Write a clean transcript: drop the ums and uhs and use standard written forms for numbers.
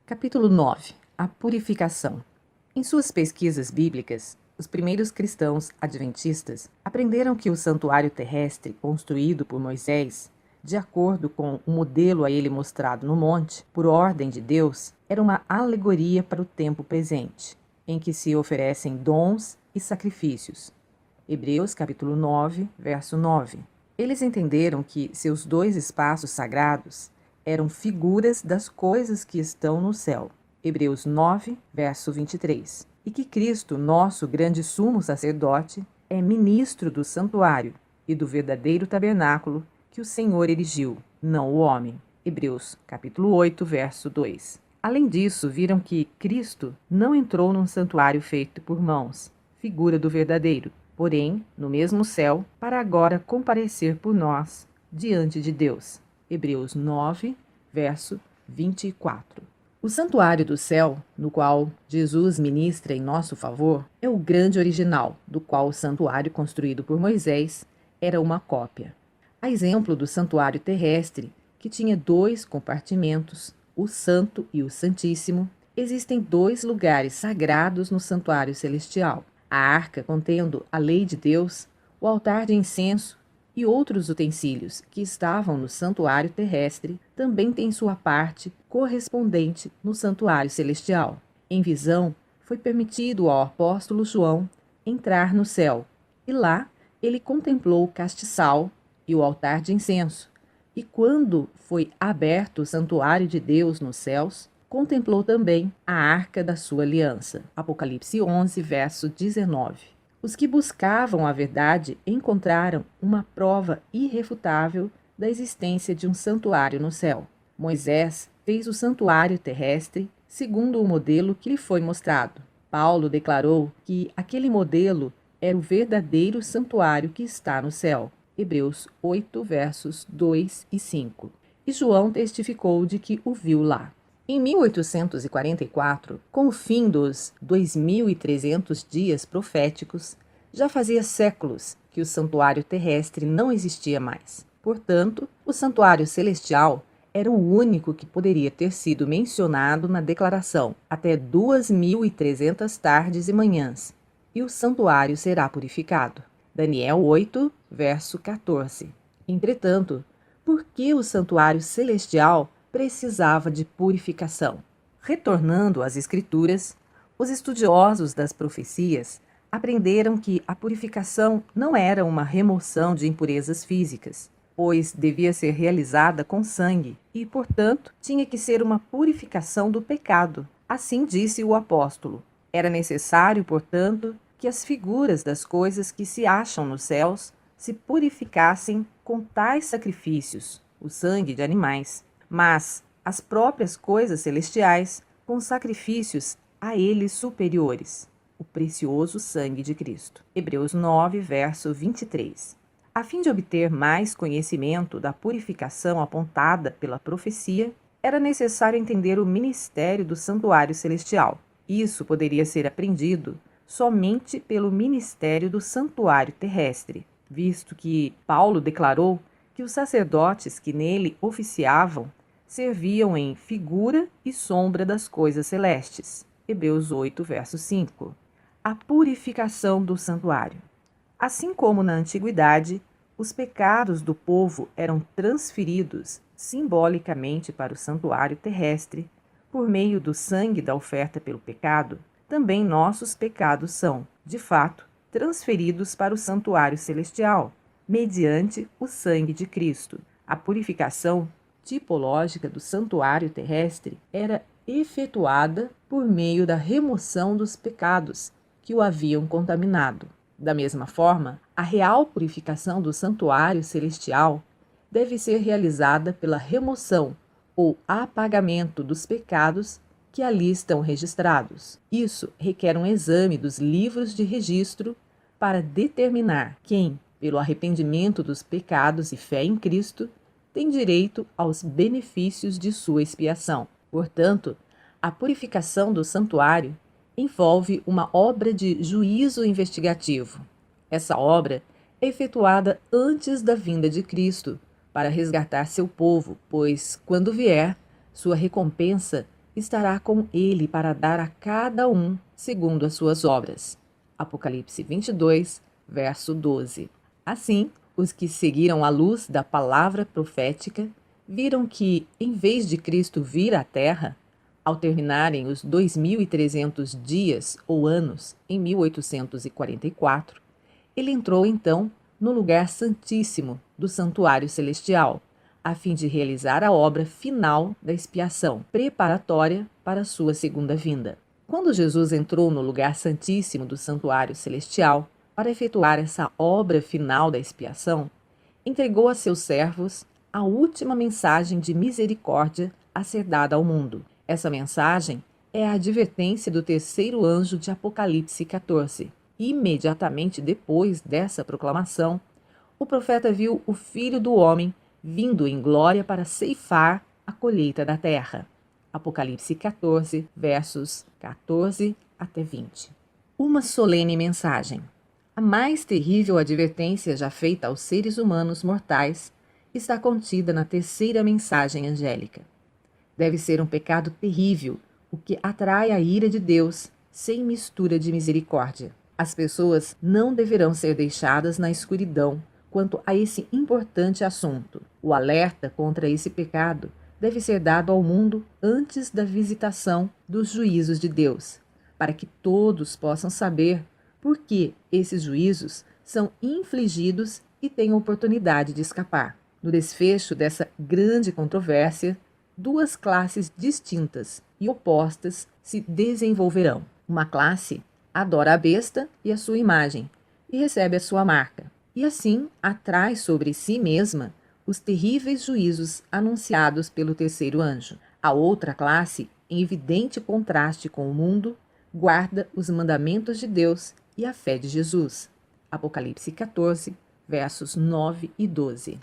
Capítulo 9. A purificação. Em suas pesquisas bíblicas, os primeiros cristãos adventistas aprenderam que o santuário terrestre construído por Moisés, de acordo com o modelo a ele mostrado no monte, por ordem de Deus, era uma alegoria para o tempo presente, em que se oferecem dons e sacrifícios. Hebreus capítulo 9, verso 9. Eles entenderam que seus dois espaços sagrados eram figuras das coisas que estão no céu. Hebreus 9, verso 23. E que Cristo, nosso grande sumo sacerdote, é ministro do santuário e do verdadeiro tabernáculo que o Senhor erigiu, não o homem. Hebreus capítulo 8, verso 2. Além disso, viram que Cristo não entrou num santuário feito por mãos, figura do verdadeiro, porém, no mesmo céu, para agora comparecer por nós diante de Deus. Hebreus 9, verso 24. O santuário do céu, no qual Jesus ministra em nosso favor, é o grande original, do qual o santuário construído por Moisés era uma cópia. A exemplo do santuário terrestre, que tinha 2 compartimentos, o Santo e o Santíssimo, existem 2 lugares sagrados no santuário celestial. A arca contendo a lei de Deus, o altar de incenso e outros utensílios que estavam no santuário terrestre também têm sua parte correspondente no santuário celestial. Em visão, foi permitido ao apóstolo João entrar no céu, e lá ele contemplou o castiçal e o altar de incenso. E quando foi aberto o santuário de Deus nos céus, contemplou também a arca da sua aliança. Apocalipse 11, verso 19. Os que buscavam a verdade encontraram uma prova irrefutável da existência de um santuário no céu. Moisés fez o santuário terrestre segundo o modelo que lhe foi mostrado. Paulo declarou que aquele modelo era o verdadeiro santuário que está no céu. Hebreus 8, versos 2 e 5. E João testificou de que o viu lá. Em 1844, com o fim dos 2.300 dias proféticos, já fazia séculos que o santuário terrestre não existia mais. Portanto, o santuário celestial era o único que poderia ter sido mencionado na declaração até 2.300 tardes e manhãs, e o santuário será purificado. Daniel 8, verso 14. Entretanto, por que o santuário celestial precisava de purificação? Retornando às Escrituras, os estudiosos das profecias aprenderam que a purificação não era uma remoção de impurezas físicas, pois devia ser realizada com sangue e, portanto, tinha que ser uma purificação do pecado. Assim disse o apóstolo. Era necessário, portanto, que as figuras das coisas que se acham nos céus se purificassem com tais sacrifícios, o sangue de animais, mas as próprias coisas celestiais com sacrifícios a eles superiores, o precioso sangue de Cristo. Hebreus 9, verso 23. A fim de obter mais conhecimento da purificação apontada pela profecia, era necessário entender o ministério do santuário celestial. Isso poderia ser aprendido somente pelo ministério do santuário terrestre, visto que Paulo declarou que os sacerdotes que nele oficiavam serviam em figura e sombra das coisas celestes. Hebreus 8, verso 5. A purificação do santuário. Assim como na antiguidade, os pecados do povo eram transferidos simbolicamente para o santuário terrestre por meio do sangue da oferta pelo pecado, também nossos pecados são, de fato, transferidos para o santuário celestial, mediante o sangue de Cristo. A purificação tipológica do santuário terrestre era efetuada por meio da remoção dos pecados que o haviam contaminado. Da mesma forma, a real purificação do santuário celestial deve ser realizada pela remoção ou apagamento dos pecados que ali estão registrados. Isso requer um exame dos livros de registro para determinar quem, pelo arrependimento dos pecados e fé em Cristo, tem direito aos benefícios de sua expiação. Portanto, a purificação do santuário envolve uma obra de juízo investigativo. Essa obra é efetuada antes da vinda de Cristo, para resgatar seu povo, pois, quando vier, sua recompensa estará com ele para dar a cada um segundo as suas obras. Apocalipse 22, verso 12. Assim, os que seguiram a luz da palavra profética viram que, em vez de Cristo vir à Terra, ao terminarem os 2.300 dias ou anos em 1844, ele entrou então no lugar santíssimo do santuário celestial, a fim de realizar a obra final da expiação, preparatória para sua segunda vinda. Quando Jesus entrou no lugar santíssimo do santuário celestial para efetuar essa obra final da expiação, entregou a seus servos a última mensagem de misericórdia a ser dada ao mundo. Essa mensagem é a advertência do terceiro anjo de Apocalipse 14. Imediatamente depois dessa proclamação, o profeta viu o Filho do Homem vindo em glória para ceifar a colheita da terra. Apocalipse 14, versos 14 até 20. Uma solene mensagem. A mais terrível advertência já feita aos seres humanos mortais está contida na terceira mensagem angélica. Deve ser um pecado terrível o que atrai a ira de Deus sem mistura de misericórdia. As pessoas não deverão ser deixadas na escuridão quanto a esse importante assunto. O alerta contra esse pecado deve ser dado ao mundo antes da visitação dos juízos de Deus, para que todos possam saber por que esses juízos são infligidos e têm oportunidade de escapar. No desfecho dessa grande controvérsia, duas classes distintas e opostas se desenvolverão. Uma classe adora a besta e a sua imagem e recebe a sua marca, e assim atrai sobre si mesma os terríveis juízos anunciados pelo terceiro anjo. A outra classe, em evidente contraste com o mundo, guarda os mandamentos de Deus e a fé de Jesus. Apocalipse 14, versos 9 e 12.